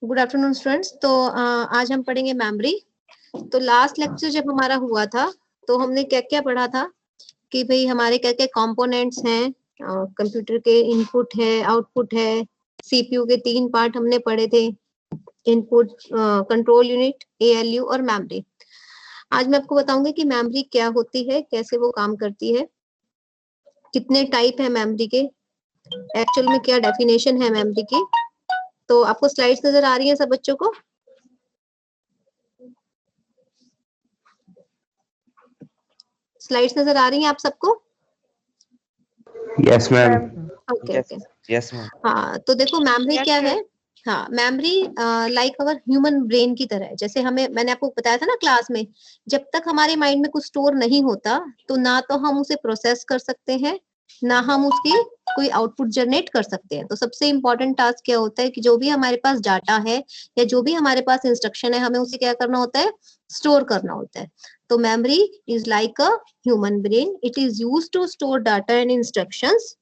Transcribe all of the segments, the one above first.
Good afternoon students. तो आज हम पढ़ेंगे मेमोरी। तो लास्ट लेक्चर जब हमारा हुआ था तो हमने क्या क्या पढ़ा था कि भाई हमारे क्या क्या कंपोनेंट्स हैं। कंप्यूटर के इनपुट है, आउटपुट है, सीपीयू के 3 पार्ट हमने पढ़े थे, इनपुट, कंट्रोल यूनिट, एएलयू और मेमोरी। आज मैं आपको बताऊंगी कि मेमोरी क्या होती है, कैसे वो काम करती है, कितने टाइप है मेमोरी के, एक्चुअल में क्या डेफिनेशन है मेमोरी की। तो आपको स्लाइड्स नजर आ रही हैं सब बच्चों को? स्लाइड्स नजर आ रही हैं आप सबको? Yes ma'am. Okay okay. Yes ma'am. हाँ, तो देखो मेमोरी क्या है। हाँ, memory like our human brain की तरह है। जैसे मैंने आपको बताया था ना क्लास में, जब तक हमारे माइंड में कुछ स्टोर नहीं होता तो ना तो हम उसे प्रोसेस कर सकते हैं, ना हम उसकी कोई आउटपुट जनरेट कर सकते हैं। तो सबसे इंपॉर्टेंट टास्क क्या होता है कि जो भी हमारे पास डाटा है या जो भी हमारे पास इंस्ट्रक्शन है, हमें उसे क्या करना होता है, स्टोर करना होता है। तो memory is like a human brain, it is use to store data and instructions.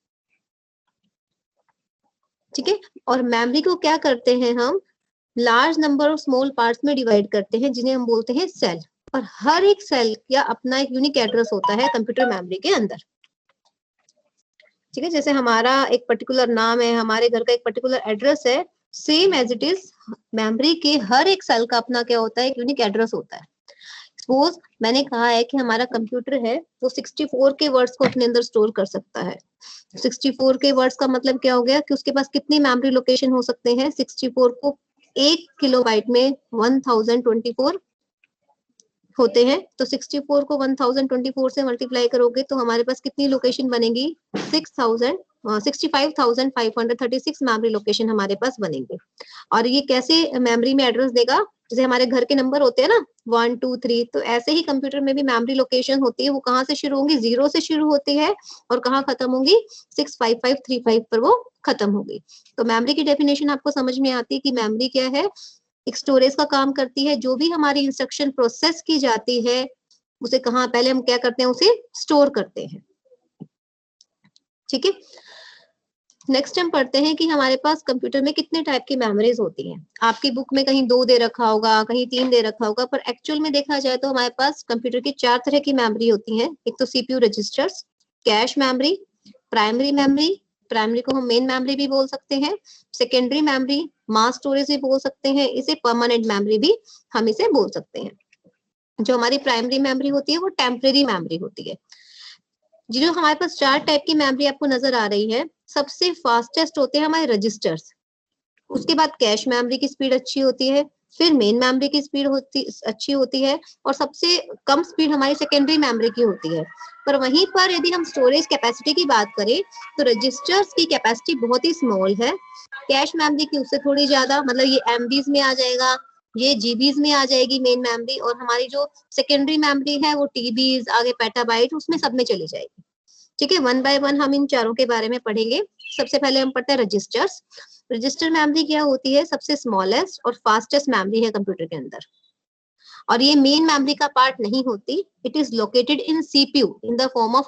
ठीक है। और मेमोरी को क्या करते हैं हम, large number of small parts में डिवाइड करते हैं, जिन्हें हम बोलते हैं सेल। और हर एक सेल का अपना एक यूनिक एड्रेस होता है कंप्यूटर मेमोरी के अंदर। ठीक है, जैसे हमारा एक पर्टिकुलर नाम है, हमारे घर का एक पर्टिकुलर एड्रेस है, same as it is memory के हर एक सेल का अपना क्या होता है, एक यूनिक एड्रेस होता है। सपोज मैंने कहा है कि हमारा कंप्यूटर है वो 64 के वर्ड्स को अपने अंदर स्टोर कर सकता है। 64 के वर्ड्स का मतलब क्या हो गया कि उसके पास कितनी मेमोरी लोकेशन हो सकते हैं। 64 को 1 किलोबाइट में 1024 होते हैं। तो 64 को 1024 से मल्टीप्लाई करोगे तो हमारे पास कितनी लोकेशन बनेगी, 65,536 मेमोरी लोकेशन हमारे पास बनेंगे। और ये कैसे मेमोरी में एड्रेस देगा, जैसे हमारे घर के नंबर होते हैं ना 1 2 3, तो ऐसे ही कंप्यूटर में भी मेमोरी लोकेशन होती है। वो कहाँ से शुरू होंगी, 0 से शुरू होती है और कहाँ खत्म होंगी, 65535 पर वो खत्म होगी। तो मेमोरी की डेफिनेशन आपको समझ में आती है कि मेमोरी क्या है, एक स्टोरेज का काम करती है। जो भी हमारी इंस्ट्रक्शन प्रोसेस की जाती है उसे कहाँ पहले हम क्या करते हैं, उसे स्टोर करते हैं। ठीक है। नेक्स्ट हम पढ़ते हैं कि हमारे पास कंप्यूटर में कितने टाइप की मेमोरीज होती हैं। आपकी बुक में कहीं 2 दे रखा होगा, कहीं 3 दे रखा होगा, पर एक्चुअल में देखा जाए तो हमारे पास कंप्यूटर की 4 तरह की मेमोरी होती हैं। एक तो CPU registers, cache memory, primary memory, primary को हम मेन मेमोरी भी बोल सकते हैं, सेकेंडरी मेमोरी, मास स्टोरेज भी बोल सकते हैं, इसे परमानेंट मेमोरी भी हम इसे बोल सकते हैं। जो हमारी प्राइमरी मेमोरी होती है वो टेम्परेरी मेमोरी होती है। जो हमारे पास 4 टाइप की मेमोरी आपको नजर आ रही है, सबसे फास्टेस्ट होते हैं हमारे रजिस्टर्स। उसके बाद कैश मेमोरी की स्पीड अच्छी होती है, फिर मेन मेमोरी की स्पीड अच्छी होती है, और सबसे कम स्पीड हमारी सेकेंडरी मेमोरी की होती है। पर वहीं पर यदि हम स्टोरेज कैपेसिटी की बात करें तो रजिस्टर्स की कैपेसिटी बहुत ही स्मॉल है, कैश मेमोरी की उससे थोड़ी ज्यादा, मतलब ये एमबीज में आ जाएगा, ये जीबीज में आ जाएगी मेन मेमोरी, और हमारी जो सेकेंडरी मेमोरी है वो टीबीज, आगे पेटाबाइट, उसमें सब में चली जाएगी। ठीक है, वन बाय वन हम इन चारों के बारे में पढ़ेंगे। सबसे पहले हम पढ़ते हैं रजिस्टर्स। रजिस्टर मेमोरी क्या होती है, सबसे स्मॉलेस्ट और फास्टेस्ट मेमोरी है कंप्यूटर के अंदर, और ये मेन मेमोरी का पार्ट नहीं होती। It is located in CPU in the form of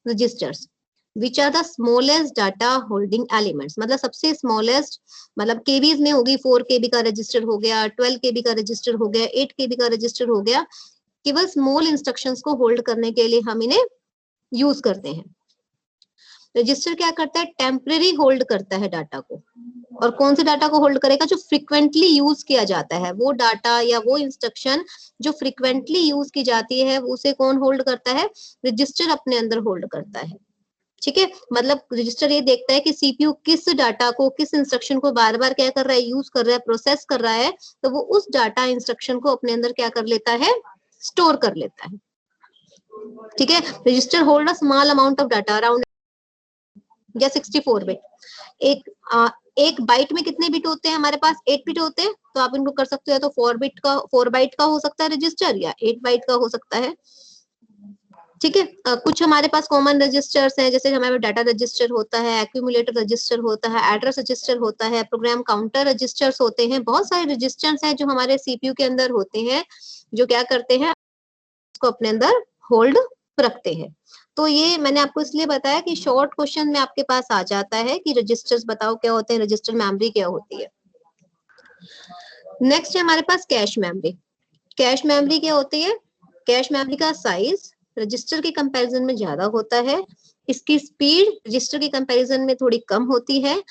registers which are the smallest data holding elements. मतलब सबसे स्मॉलेस्ट, मतलब केबीज में होगी, 4 केबी का रजिस्टर हो गया, 12 केबी का रजिस्टर हो गया, 8 केबी का रजिस्टर हो गया। केवल स्मॉल इंस्ट्रक्शंस को होल्ड करने के लिए हम इन्हें यूज करते हैं। रजिस्टर क्या करता है, टेम्परेरी होल्ड करता है डाटा को। और कौन से डाटा को होल्ड करेगा, जो फ्रिक्वेंटली यूज किया जाता है, वो डाटा या वो इंस्ट्रक्शन जो फ्रिक्वेंटली यूज की जाती है उसे कौन होल्ड करता है, रजिस्टर अपने अंदर होल्ड करता है। ठीक है, मतलब रजिस्टर ये देखता है कि सीपीयू किस डाटा को, किस इंस्ट्रक्शन को बार बार क्या कर रहा है, यूज कर रहा है, प्रोसेस कर रहा है, तो वो उस डाटा इंस्ट्रक्शन को अपने अंदर क्या कर लेता है, स्टोर कर लेता है। ठीक है, register hold a small amount of data around या 64 बिट। एक बाइट में कितने बिट होते हैं हमारे पास, 8 बिट होते हैं। तो आप इनको कर सकते हो, तो 4 बाइट का हो सकता है रजिस्टर, या 8 बाइट का हो सकता है। ठीक है, कुछ हमारे पास कॉमन रजिस्टर्स हैं, जैसे हमारे डाटा रजिस्टर होता है, एक्यूमुलेटर रजिस्टर होता है, एड्रेस रजिस्टर होता है, प्रोग्राम काउंटर रजिस्टर्स होते हैं। बहुत सारे रजिस्टर्स हैं जो हमारे सीपीयू के अंदर होते हैं, जो क्या करते हैं, उसको अपने अंदर होल्ड रखते हैं। तो ये मैंने आपको इसलिए बताया कि शॉर्ट क्वेश्चन में आपके पास आ जाता है कि रजिस्टर्स बताओ क्या होते हैं, रजिस्टर मेमोरी क्या होती है। नेक्स्ट है हमारे पास कैश मेमोरी। कैश मेमोरी क्या होती है? कैश मेमोरी का साइज रजिस्टर के कंपैरिजन में ज्यादा होता है, इसकी स्पीड रजिस्टर के कंपैरिजन में थोड़ी कम होती है,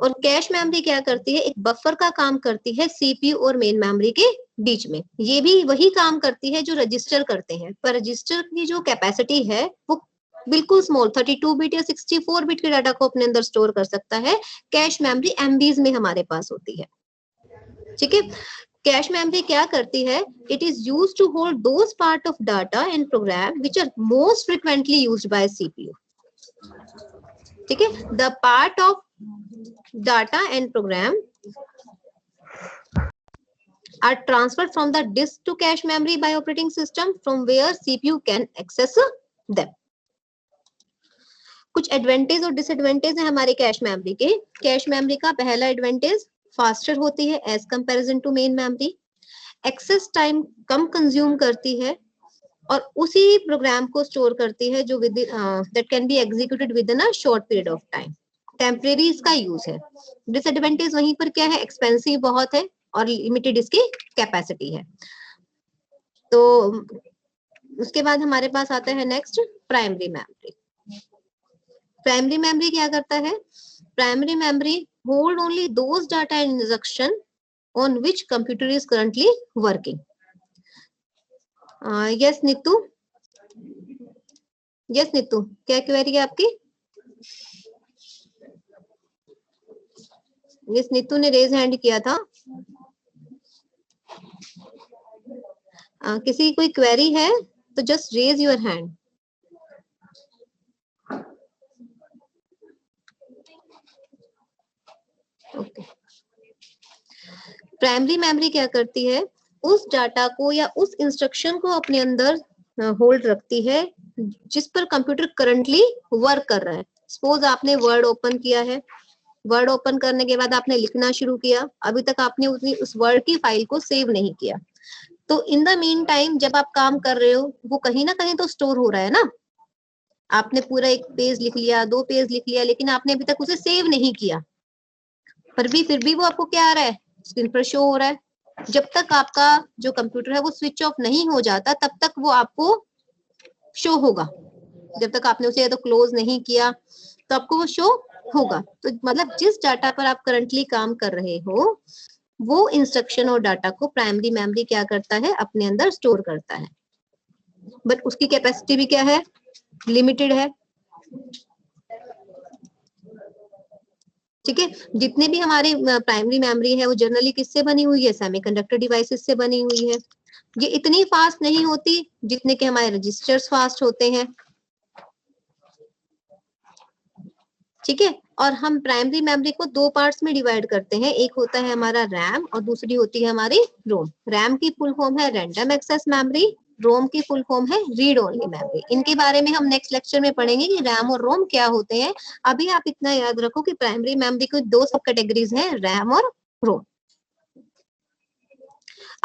और कैश मेमोरी क्या करती है? एक बफर का काम करती है सीपीयू और मेन मेमोरी के बीच में। ये भी वही काम करती है जो रजिस्टर करते हैं, पर रजिस्टर की जो कैपेसिटी है वो बिल्कुल स्मॉल 32 बिट या 64 बिट के डाटा को अपने अंदर स्टोर कर सकता है। कैश मेमोरी एमबीज में हमारे पास होती है। ठीक है, कैश मेमोरी क्या करती है? It is used to hold those part of data and program which are most frequently used by CPU. ठीक है, the part of data and program are transferred from the disk to cache memory by operating system from where CPU can access them. कुछ advantage और disadvantage है हमारे cache memory के। Cache memory का पहला advantage, faster होती है as comparison to main memory, access time कम कंज्यूम करती है, और उसी प्रोग्राम को स्टोर करती है जो that can be executed with in a short period of time. Temporary इसका यूज है। डिसएडवांटेज वहीं पर क्या है? एक्सपेंसिव बहुत है और लिमिटेड इसकी कैपेसिटी है। तो उसके बाद हमारे पास आता है next primary memory. Primary memory क्या करता है? Primary memory hold only those data instruction on which computer is currently working. Yes Neetu, yes Neetu, क्या क्वेरी है आपकी? यस, नीतू ने रेज हैंड किया था। किसी कोई क्वेरी है तो just raise your hand. Okay, primary memory क्या करती है? उस डाटा को या उस इंस्ट्रक्शन को अपने अंदर होल्ड रखती है जिस पर कंप्यूटर करंटली वर्क कर रहा है। सपोज आपने वर्ड ओपन किया है, वर्ड ओपन करने के बाद आपने लिखना शुरू किया, अभी तक आपने उस वर्ड की फाइल को सेव नहीं किया, तो इन द मीन टाइम जब आप काम कर रहे हो वो कहीं ना कहीं तो स्टोर हो रहा है ना। आपने पूरा एक पेज लिख लिया, 2 पेज लिख लिया, लेकिन आपने अभी तक उसे सेव नहीं किया, फिर भी वो आपको क्या आ रहा है? स्क्रीन पर शो हो रहा है। जब तक आपका जो कंप्यूटर है वो स्विच ऑफ नहीं हो जाता तब तक वो आपको शो होगा। जब तक आपने उसे तो क्लोज नहीं किया तो आपको वो शो होगा। तो मतलब जिस डाटा पर आप करंटली काम कर रहे हो वो इंस्ट्रक्शन और डाटा को प्राइमरी मेमोरी क्या करता है? अपने अंदर स्टोर करता है, बट उसकी कैपेसिटी भी क्या है? लिमिटेड है। ठीक है, जितने भी हमारे प्राइमरी मेमोरी है वो जनरली किससे बनी हुई है? सेमीकंडक्टर डिवाइसेस से बनी हुई है। ये इतनी फास्ट नहीं होती जितने के हमारे रजिस्टर्स फास्ट होते हैं। ठीक है, और हम प्राइमरी मेमोरी को 2 पार्ट्स में डिवाइड करते हैं। एक होता है हमारा रैम और दूसरी होती है हमारी रोम। रैम की फुल फॉर्म है रैंडम एक्सेस मेमोरी, रोम की फुल फॉर्म है रीड ओनली मेमोरी। इनके बारे में हम नेक्स्ट लेक्चर में पढ़ेंगे कि रैम और रोम क्या होते हैं। अभी आप इतना याद रखो कि प्राइमरी मेमोरी को 2 सब कैटेगरीज हैं, रैम और रोम।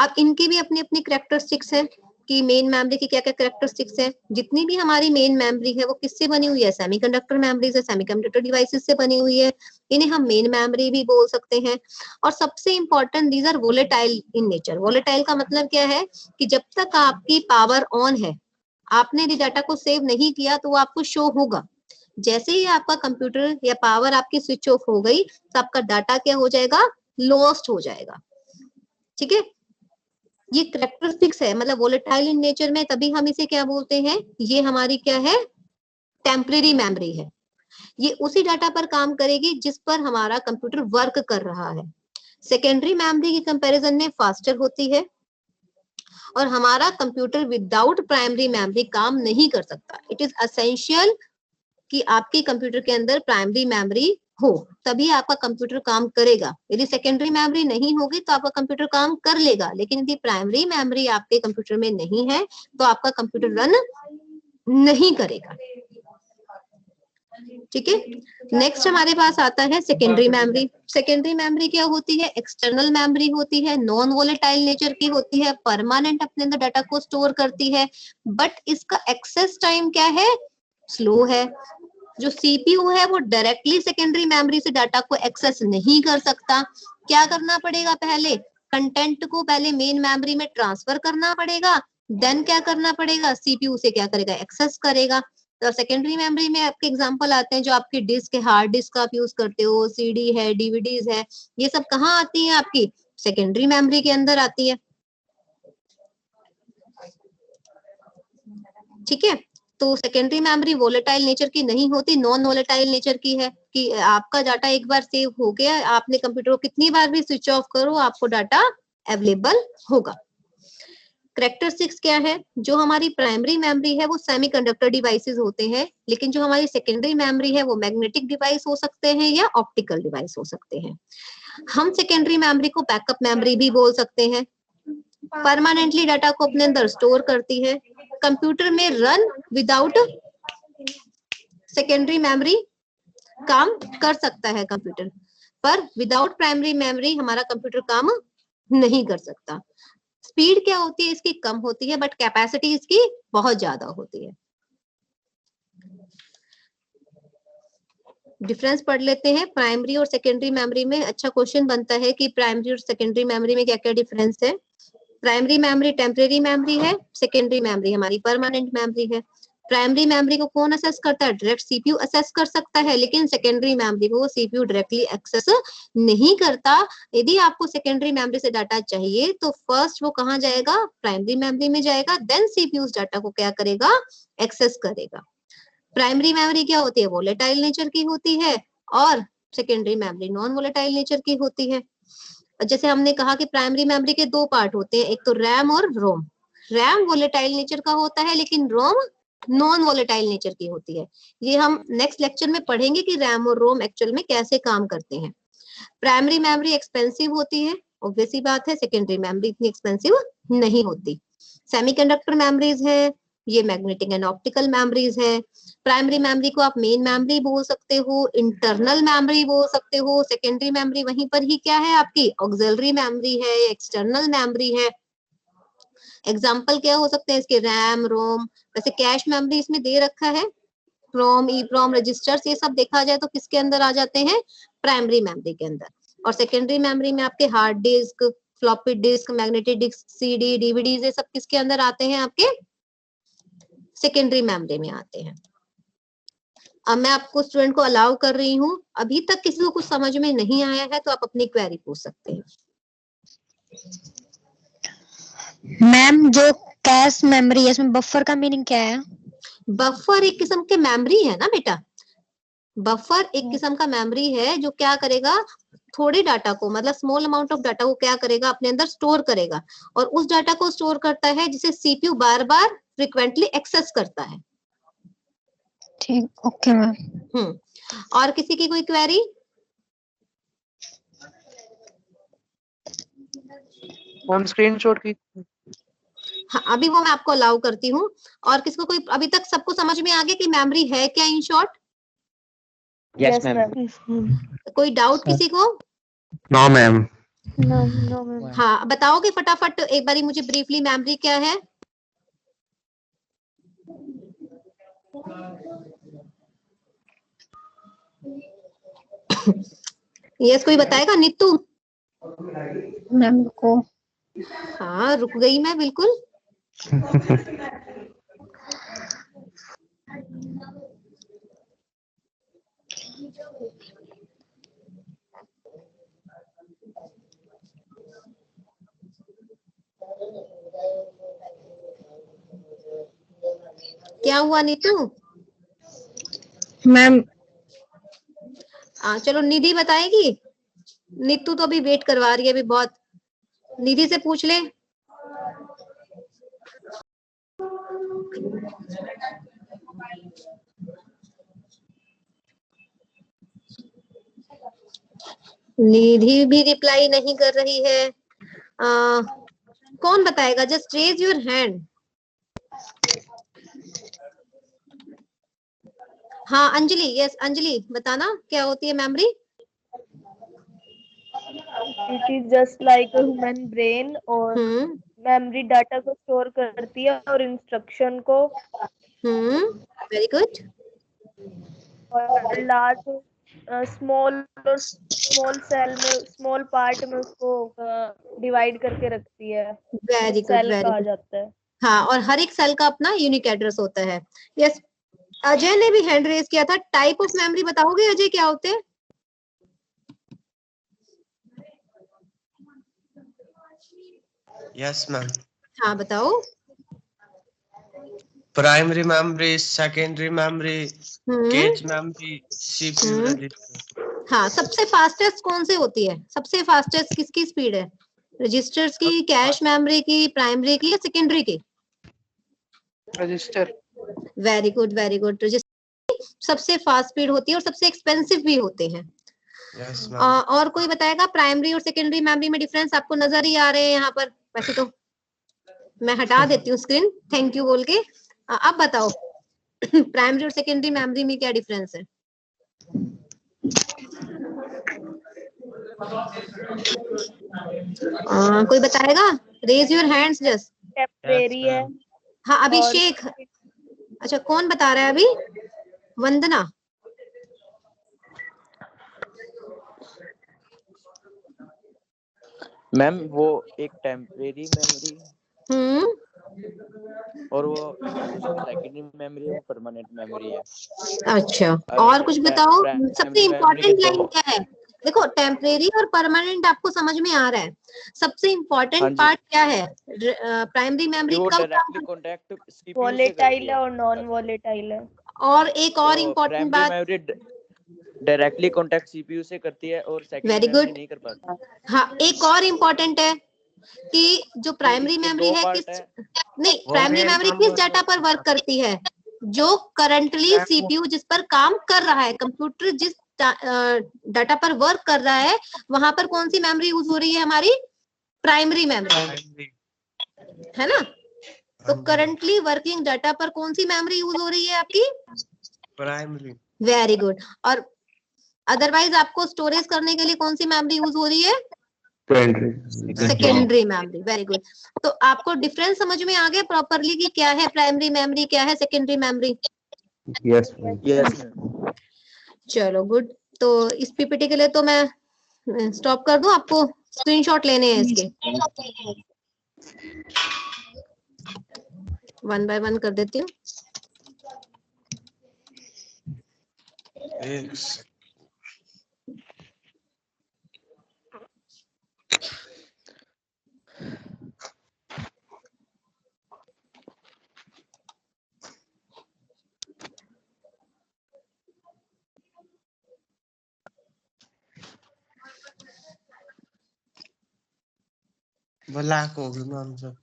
अब इनकी भी अपनी अपनी कैरेक्टरिस्टिक्स है कि मेन मेमोरी की क्या क्या कैरेक्टरिस्टिक्स है। जितनी भी हमारी मेन मेमोरी है वो किससे बनी हुई है? सेमीकंडक्टर मेमोरीज है, सेमीकंडक्टर डिवाइसेस से बनी हुई है। इन्हें हम मेन मेमोरी भी बोल सकते हैं। और सबसे important, these are volatile in nature. Volatile का मतलब क्या है? कि जब तक आपकी पावर ऑन है, आपने यदि डाटा को सेव नहीं किया तो वो आपको शो होगा। जैसे ही आपका कंप्यूटर या पावर आपकी स्विच ऑफ हो गई तो आपका डाटा क्या हो जाएगा? लॉस्ट हो जाएगा। ठीक है, ये कैरेक्टरिस्टिक्स है, मतलब वोलेटाइल इन नेचर में, तभी हम इसे क्या बोलते हैं? ये हमारी क्या है? टेम्परेरी मेमोरी है। ये उसी डाटा पर काम करेगी जिस पर हमारा कंप्यूटर वर्क कर रहा है। सेकेंडरी मेमोरी की कंपैरिजन में फास्टर होती है और हमारा कंप्यूटर विदाउट प्राइमरी मेमोरी काम नहीं कर सकता। इट इज एसेंशियल कि आपके कंप्यूटर के अंदर प्राइमरी मेमोरी हो, तभी आपका कंप्यूटर काम करेगा। यदि सेकेंडरी मेमोरी नहीं होगी तो आपका कंप्यूटर काम कर लेगा, लेकिन यदि प्राइमरी मेमोरी आपके कंप्यूटर में नहीं है तो आपका कंप्यूटर रन नहीं करेगा। ठीक है, नेक्स्ट हमारे पास आता है सेकेंडरी मेमोरी। सेकेंडरी मेमोरी क्या होती है? एक्सटर्नल मेमोरी होती है, नॉन वोलेटाइल नेचर की होती है, परमानेंट अपने अंदर डाटा को स्टोर करती है, बट इसका एक्सेस टाइम क्या है? स्लो है। जो सीपीयू है वो डायरेक्टली सेकेंडरी मेमोरी से डाटा को एक्सेस नहीं कर सकता। क्या करना पड़ेगा? पहले कंटेंट को पहले मेन मेमोरी में ट्रांसफर करना पड़ेगा, देन क्या करना पड़ेगा, सीपीयू से क्या करेगा, एक्सेस करेगा। तो सेकेंडरी मेमोरी में आपके एग्जांपल आते हैं जो आपकी डिस्क है, हार्ड डिस्क आप यूज करते हो, सीडी है, डीवीडीज है, ये सब कहाँ आती है, आपकी सेकेंडरी मेमोरी के अंदर आती है। ठीक है, तो सेकेंडरी मेमोरी वोलेटाइल नेचर की नहीं होती, नॉन वोलेटाइल नेचर की है कि आपका डाटा एक बार सेव हो गया, आपने कंप्यूटर को कितनी बार भी स्विच ऑफ करो आपको डाटा अवेलेबल होगा। कैरेक्टरिस्टिक्स क्या है, जो हमारी प्राइमरी मेमोरी है वो सेमीकंडक्टर डिवाइसेस होते हैं, लेकिन जो हमारी सेकेंडरी मेमोरी है वो मैग्नेटिक डिवाइस हो सकते हैं या ऑप्टिकल डिवाइस हो सकते हैं। हम सेकेंडरी मेमोरी को बैकअप मेमोरी भी बोल सकते हैं, परमानेंटली डाटा को अपने अंदर स्टोर करती है। कंप्यूटर में रन विदाउट सेकेंडरी मेमोरी काम कर सकता है कंप्यूटर, पर विदाउट प्राइमरी मेमोरी हमारा कंप्यूटर काम नहीं कर सकता। स्पीड क्या होती है इसकी, कम होती है, बट कैपेसिटी इसकी बहुत ज्यादा होती है। डिफरेंस पढ़ लेते हैं प्राइमरी और सेकेंडरी मेमोरी में। अच्छा क्वेश्चन बनता है कि प्राइमरी और सेकेंडरी मेमोरी में क्या क्या डिफरेंस है। प्राइमरी मेमोरी टेम्परेरी मेमोरी है, सेकेंडरी मेमोरी हमारी परमानेंट मेमोरी है। प्राइमरी मेमोरी को कौन असेस करता है, डायरेक्ट सीपीयू असेस कर सकता है, लेकिन सेकेंडरी मेमोरी को सीपीयू डायरेक्टली एक्सेस नहीं करता। यदि आपको सेकेंडरी मेमोरी से डाटा चाहिए तो फर्स्ट वो कहाँ जाएगा, प्राइमरी मेमोरी में जाएगा, देन सीपीयू उस डाटा को क्या करेगा, एक्सेस करेगा। प्राइमरी मेमोरी क्या होती है, वोलेटाइल नेचर की होती है, और secondary memory non volatile nature की होती है। जैसे हमने कहा कि प्राइमरी मेमोरी के दो पार्ट होते हैं, एक तो रैम और रोम। रैम वोलेटाइल नेचर का होता है, लेकिन रोम नॉन वोलेटाइल नेचर की होती है। ये हम नेक्स्ट लेक्चर में पढ़ेंगे कि रैम और रोम एक्चुअल में कैसे काम करते हैं। प्राइमरी मेमोरी एक्सपेंसिव होती है, ऑब्वियस सी बात है, सेकेंडरी मेमोरी इतनी एक्सपेंसिव नहीं होती। सेमीकंडक्टर मेमोरीज है, ये मैग्नेटिक एंड ऑप्टिकल मेमोरीज है। प्राइमरी मेमोरी को आप मेन मेमोरी बोल सकते हो, इंटरनल मेमोरी बोल सकते हो। सेकेंडरी मेमोरी वहीं पर ही क्या है आपकी, ऑक्सिलरी मेमोरी है, एक्सटर्नल मेमोरी है। एग्जाम्पल क्या हो सकते हैं इसके, रैम, रोम। वैसे कैश मेमोरी इसमें दे रखा है, रोम, ईप्रोम, रजिस्टर्स, ये सब देखा जाए तो किसके अंदर आ जाते हैं, प्राइमरी मेमोरी के अंदर। और सेकेंडरी मेमोरी में आपके hard disk, floppy disk, magnetic disk, CD, DVD, ये सब किसके अंदर आते हैं, आपके सेकेंडरी मेमोरी में आते हैं। अब मैं आपको स्टूडेंट को अलाउ कर रही हूँ, अभी तक किसी को कुछ समझ में नहीं आया है तो आप अपनी क्वेरी पूछ सकते हैं। मैम जो कैश मेमोरी है इसमें बफर का मीनिंग क्या है? बफर एक किस्म के मेमोरी है ना बेटा, बफर एक किस्म का मेमोरी है जो क्या करेगा, थोड़े डाटा को, मतलब स्मॉल अमाउंट ऑफ डाटा को क्या करेगा, अपने अंदर स्टोर करेगा, और उस डाटा को स्टोर करता है जिसे सीपीयू बार बार फ्रिक्वेंटली एक्सेस करता है। ठीक, ओके मैम। और किसी की कोई क्वेरी? ऑन स्क्रीन शॉट की। हाँ, अभी वो मैं आपको अलाउ करती हूँ। और किसको कोई, अभी तक सबको समझ में आ गया कि मेमोरी है क्या इन शॉर्ट? Yes ma'am. कोई डाउट किसी को? No ma'am. No ma'am. हाँ, बताओगे फटाफट एक बारी मुझे ब्रीफली मेमोरी क्या है। यस, कोई बताएगा? नीतू? मैम को हाँ, रुक गई मैं बिल्कुल। क्या हुआ नीतू? मैम चलो निधि बताएगी। नीतू तो अभी वेट करवा रही है अभी बहुत, निधि से पूछ ले। निधि भी रिप्लाई नहीं कर रही है। कौन बताएगा? Just raise your hand. हाँ अंजलि, यस अंजलि बताना क्या होती है memory? It is just like a human brain, और मेमोरी डाटा को स्टोर करती है और इंस्ट्रक्शन को। Very good. और लार्ज स्मॉल और स्मॉल सेल में, स्मॉल पार्ट में उसको डिवाइड करके रखती है, वेरी गुड, सेल वेरी कहा गुड। जाता है। हाँ, और हर एक सेल का अपना यूनिक एड्रेस होता है। यस, अजय ने भी हैंड रेज किया था। टाइप ऑफ मेमोरी बताओगे अजय, क्या होते हैं? Yes ma'am. हाँ बताओ। Primary memory, secondary memory, cache memory, CPU register. हाँ, सबसे फास्टेस्ट कौन से होती है? सबसे फास्टेस्ट किसकी स्पीड है? रजिस्टर्स की, कैश मेमोरी की, प्राइमरी की या सेकेंडरी की? Register. Very good, very good. Register सबसे फास्ट स्पीड होती है और सबसे एक्सपेंसिव भी होते हैं। यस और कोई बताएगा प्राइमरी और सेकेंडरी मेमोरी में डिफरेंस? आपको नजर ही आ रहे हैं यहाँ पर। वैसे तो मैं हटा देती हूँ स्क्रीन, थैंक यू बोल के। अब बताओ प्राइमरी और सेकेंडरी मेमोरी में क्या डिफरेंस है? कोई बताएगा? Raise your hands just. Temporary है। हाँ, और अभिषेक। अच्छा, कौन बता रहा है अभी? वंदना। मैम वो एक टेम्परेरी मेमोरी और वो दूसरी सेकेंडरी मेमोरी है, वो परमानेंट मेमोरी है। अच्छा, और कुछ बताओ। सबसे इम्पोर्टेंट लाइन दो क्या है? देखो, टेम्परेरी और परमानेंट आपको समझ में आ रहा है। सबसे इम्पोर्टेंट पार्ट क्या है? प्राइमरी मेमोरी वो कब डायरेक्टली कांटेक्ट सीपीयू से वॉलेटाइल करती है है और नॉन वॉलेटाइल है। और एक और इम्पोर्टेंट बात। Primary memory directly contact CPU से करती है और सेकेंडरी वेरी मेमोरी गुड। नहीं कर पाती। हाँ, एक और इम्पोर्टेंट है कि जो प्राइमरी मेमोरी है किस, नहीं, प्राइमरी मेमोरी किस डाटा पर वर्क करती है? जो करंटली सीपीयू जिस पर काम कर रहा है, कंप्यूटर जिस डाटा पर वर्क कर रहा है, वहां पर कौन सी मेमोरी यूज हो रही है? हमारी प्राइमरी मेमोरी, है ना? तो करंटली वर्किंग डाटा पर कौन सी मेमोरी यूज हो रही है आपकी? प्राइमरी। Very good. और अदरवाइज आपको स्टोरेज करने के लिए कौन सी मेमोरी यूज हो रही है? Secondary memory. Very good. तो आपको डिफरेंस समझ में आ गया प्रॉपरली कि क्या है प्राइमरी मेमोरी, क्या है सेकेंडरी मेमोरी? यस चलो गुड। तो इस पीपीटी के लिए तो मैं स्टॉप कर दूं? आपको स्क्रीनशॉट लेने हैं इसके? 1 बाय 1 कर देती हूँ। ब्लैक हो गई मैम सब।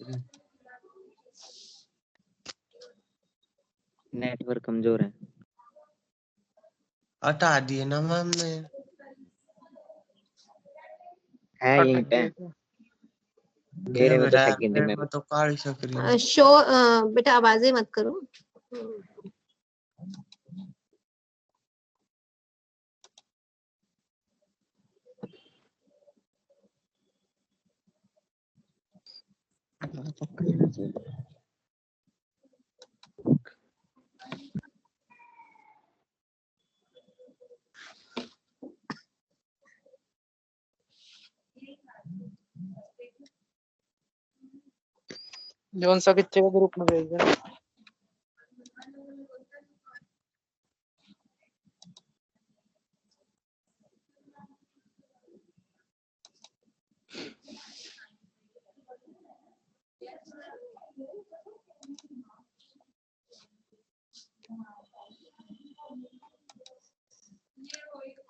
नेटवर्क कमजोर है। हटा दिए ना मैम ने। है यहीं पे मेरे में तो सेकेंडरी में। तो काढ़ सकरी। शो बेटा आवाजें मत करो। जोन सा कितने ग्रुप में भेज देना।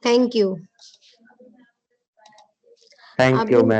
Thank you. Thank you ma'am.